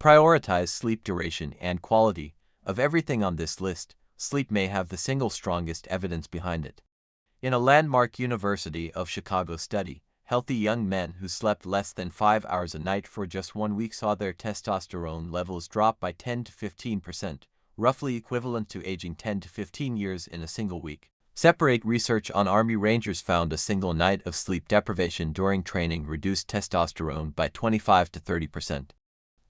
Prioritize sleep duration and quality. Of everything on this list, sleep may have the single strongest evidence behind it. In a landmark University of Chicago study, healthy young men who slept less than 5 hours a night for just 1 week saw their testosterone levels drop by 10 to 15%, roughly equivalent to aging 10 to 15 years in a single week. Separate research on Army Rangers found a single night of sleep deprivation during training reduced testosterone by 25 to 30%.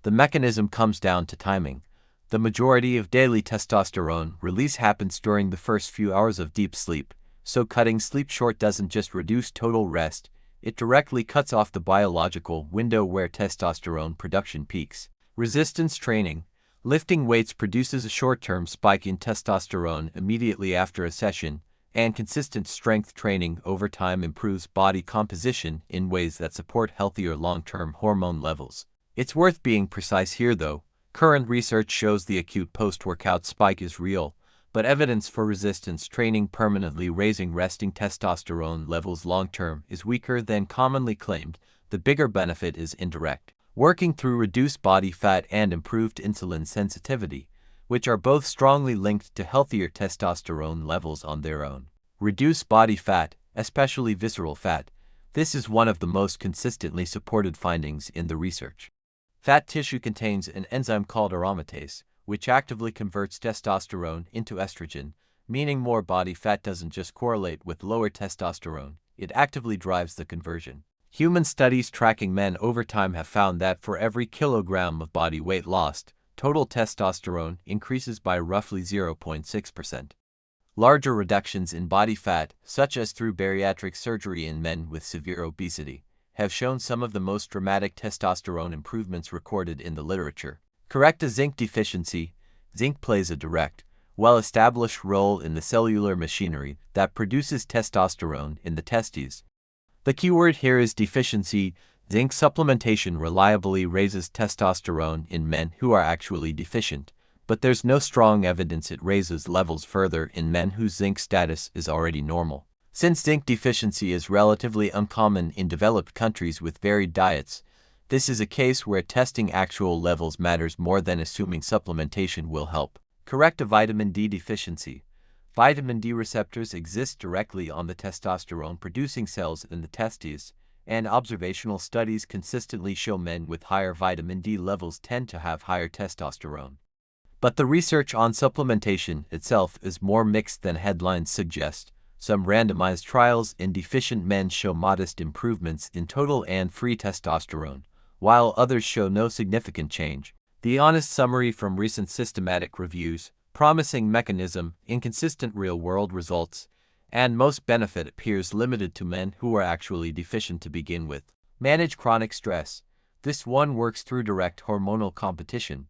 The mechanism comes down to timing. The majority of daily testosterone release happens during the first few hours of deep sleep, so cutting sleep short doesn't just reduce total rest, it directly cuts off the biological window where testosterone production peaks. Resistance training. Lifting weights produces a short-term spike in testosterone immediately after a session, and consistent strength training over time improves body composition in ways that support healthier long-term hormone levels. It's worth being precise here though. Current research shows the acute post-workout spike is real, but evidence for resistance training permanently raising resting testosterone levels long-term is weaker than commonly claimed. The bigger benefit is indirect, working through reduced body fat and improved insulin sensitivity, which are both strongly linked to healthier testosterone levels on their own. Reduce body fat, especially visceral fat. This is one of the most consistently supported findings in the research. Fat tissue contains an enzyme called aromatase, which actively converts testosterone into estrogen, meaning more body fat doesn't just correlate with lower testosterone, it actively drives the conversion. Human studies tracking men over time have found that for every kilogram of body weight lost, total testosterone increases by roughly 0.6%. Larger reductions in body fat, such as through bariatric surgery in men with severe obesity, have shown some of the most dramatic testosterone improvements recorded in the literature. Correct a zinc deficiency. Zinc plays a direct, well-established role in the cellular machinery that produces testosterone in the testes. The keyword here is deficiency. Zinc supplementation reliably raises testosterone in men who are actually deficient, but there's no strong evidence it raises levels further in men whose zinc status is already normal. Since zinc deficiency is relatively uncommon in developed countries with varied diets, this is a case where testing actual levels matters more than assuming supplementation will help. Correct a vitamin D deficiency. Vitamin D receptors exist directly on the testosterone-producing cells in the testes, and observational studies consistently show men with higher vitamin D levels tend to have higher testosterone. But the research on supplementation itself is more mixed than headlines suggest. Some randomized trials in deficient men show modest improvements in total and free testosterone, while others show no significant change. The honest summary from recent systematic reviews: promising mechanism, inconsistent real-world results, and most benefit appears limited to men who are actually deficient to begin with. Manage chronic stress. This one works through direct hormonal competition.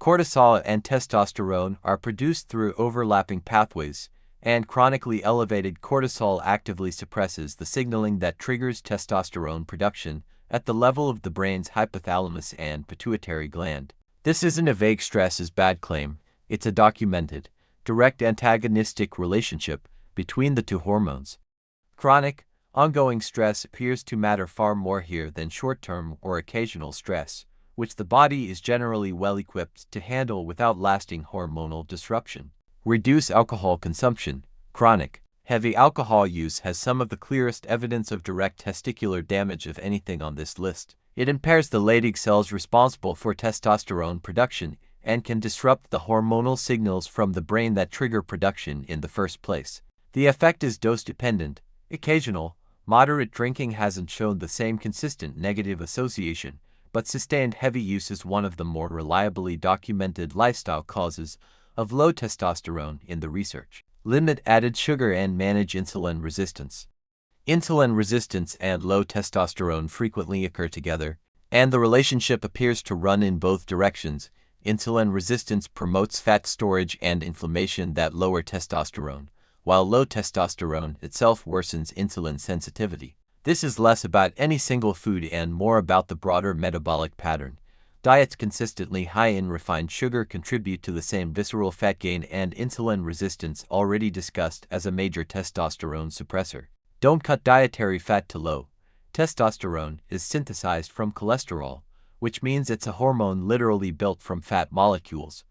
Cortisol and testosterone are produced through overlapping pathways, and chronically elevated cortisol actively suppresses the signaling that triggers testosterone production at the level of the brain's hypothalamus and pituitary gland. This isn't a vague stress is bad claim, it's a documented, direct antagonistic relationship between the two hormones. Chronic, ongoing stress appears to matter far more here than short-term or occasional stress, which the body is generally well-equipped to handle without lasting hormonal disruption. Reduce alcohol consumption. Chronic, heavy alcohol use has some of the clearest evidence of direct testicular damage of anything on this list. It impairs the Leydig cells responsible for testosterone production and can disrupt the hormonal signals from the brain that trigger production in the first place. The effect is dose-dependent. Occasional, moderate drinking hasn't shown the same consistent negative association, but sustained heavy use is one of the more reliably documented lifestyle causes of low testosterone in the research. Limit added sugar and manage insulin resistance. Insulin resistance and low testosterone frequently occur together, and the relationship appears to run in both directions. Insulin resistance promotes fat storage and inflammation that lower testosterone, while low testosterone itself worsens insulin sensitivity. This is less about any single food and more about the broader metabolic pattern. Diets consistently high in refined sugar contribute to the same visceral fat gain and insulin resistance already discussed as a major testosterone suppressor. Don't cut dietary fat to low. Testosterone is synthesized from cholesterol, which means it's a hormone literally built from fat molecules.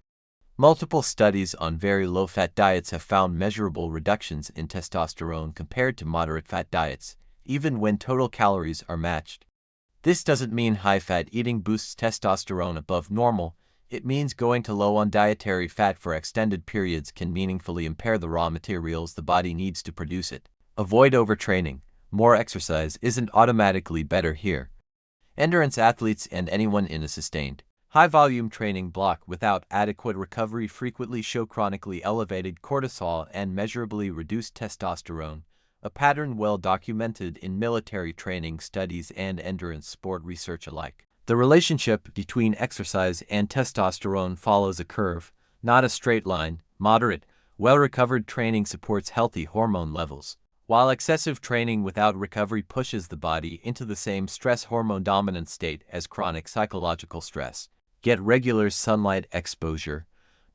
Multiple studies on very low-fat diets have found measurable reductions in testosterone compared to moderate-fat diets, even when total calories are matched. This doesn't mean high-fat eating boosts testosterone above normal. It means going too low on dietary fat for extended periods can meaningfully impair the raw materials the body needs to produce it. Avoid overtraining. More exercise isn't automatically better here. Endurance athletes and anyone in a sustained, high-volume training block without adequate recovery frequently show chronically elevated cortisol and measurably reduced testosterone, a pattern well documented in military training studies and endurance sport research alike. The relationship between exercise and testosterone follows a curve, not a straight line. Moderate, well-recovered training supports healthy hormone levels, while excessive training without recovery pushes the body into the same stress hormone dominant state as chronic psychological stress. Get regular sunlight exposure.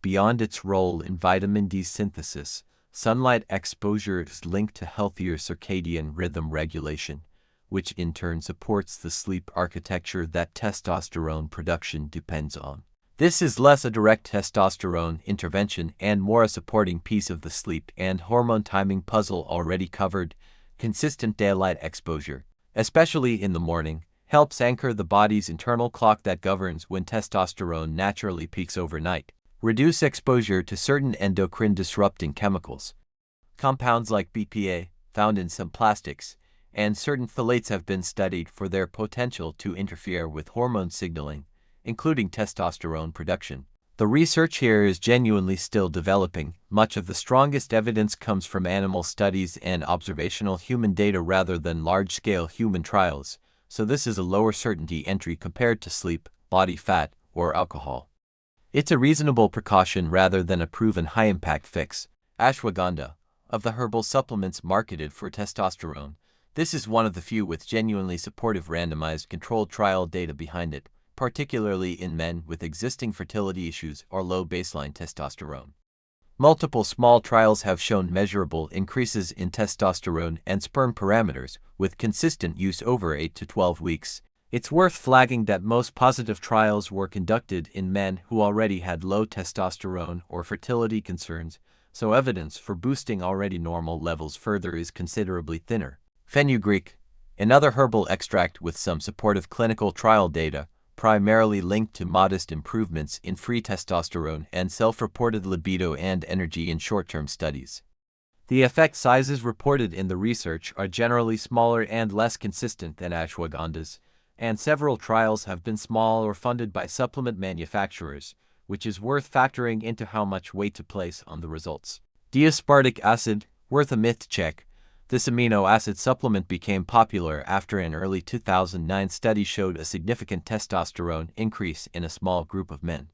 Beyond its role in vitamin D synthesis, sunlight exposure is linked to healthier circadian rhythm regulation, which in turn supports the sleep architecture that testosterone production depends on. This is less a direct testosterone intervention and more a supporting piece of the sleep and hormone timing puzzle already covered. Consistent daylight exposure, especially in the morning, helps anchor the body's internal clock that governs when testosterone naturally peaks overnight. Reduce exposure to certain endocrine-disrupting chemicals. Compounds like BPA, found in some plastics, and certain phthalates have been studied for their potential to interfere with hormone signaling, including testosterone production. The research here is genuinely still developing. Much of the strongest evidence comes from animal studies and observational human data rather than large-scale human trials, so this is a lower certainty entry compared to sleep, body fat, or alcohol. It's a reasonable precaution rather than a proven high-impact fix. Ashwagandha, of the herbal supplements marketed for testosterone, this is one of the few with genuinely supportive randomized controlled trial data behind it, particularly in men with existing fertility issues or low baseline testosterone. Multiple small trials have shown measurable increases in testosterone and sperm parameters with consistent use over 8 to 12 weeks. It's worth flagging that most positive trials were conducted in men who already had low testosterone or fertility concerns, so evidence for boosting already normal levels further is considerably thinner. Fenugreek, another herbal extract with some supportive clinical trial data, primarily linked to modest improvements in free testosterone and self-reported libido and energy in short-term studies. The effect sizes reported in the research are generally smaller and less consistent than ashwagandha's, and several trials have been small or funded by supplement manufacturers, which is worth factoring into how much weight to place on the results. D-Aspartic Acid, worth a myth check. This amino acid supplement became popular after an early 2009 study showed a significant testosterone increase in a small group of men.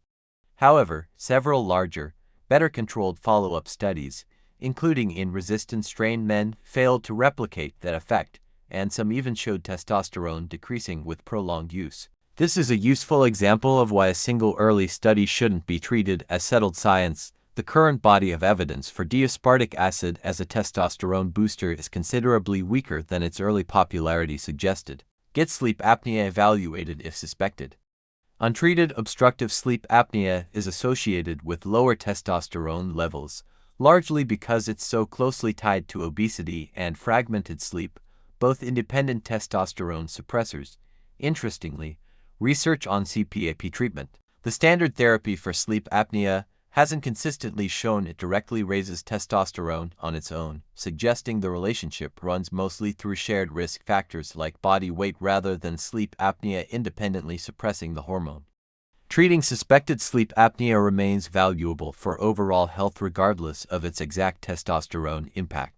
However, several larger, better-controlled follow-up studies, including in resistance-strained men, failed to replicate that effect, and some even showed testosterone decreasing with prolonged use. This is a useful example of why a single early study shouldn't be treated as settled science. The current body of evidence for D-aspartic acid as a testosterone booster is considerably weaker than its early popularity suggested. Get sleep apnea evaluated if suspected. Untreated obstructive sleep apnea is associated with lower testosterone levels, largely because it's so closely tied to obesity and fragmented sleep, both independent testosterone suppressors. Interestingly, research on CPAP treatment, the standard therapy for sleep apnea, hasn't consistently shown it directly raises testosterone on its own, suggesting the relationship runs mostly through shared risk factors like body weight rather than sleep apnea independently suppressing the hormone. Treating suspected sleep apnea remains valuable for overall health regardless of its exact testosterone impact.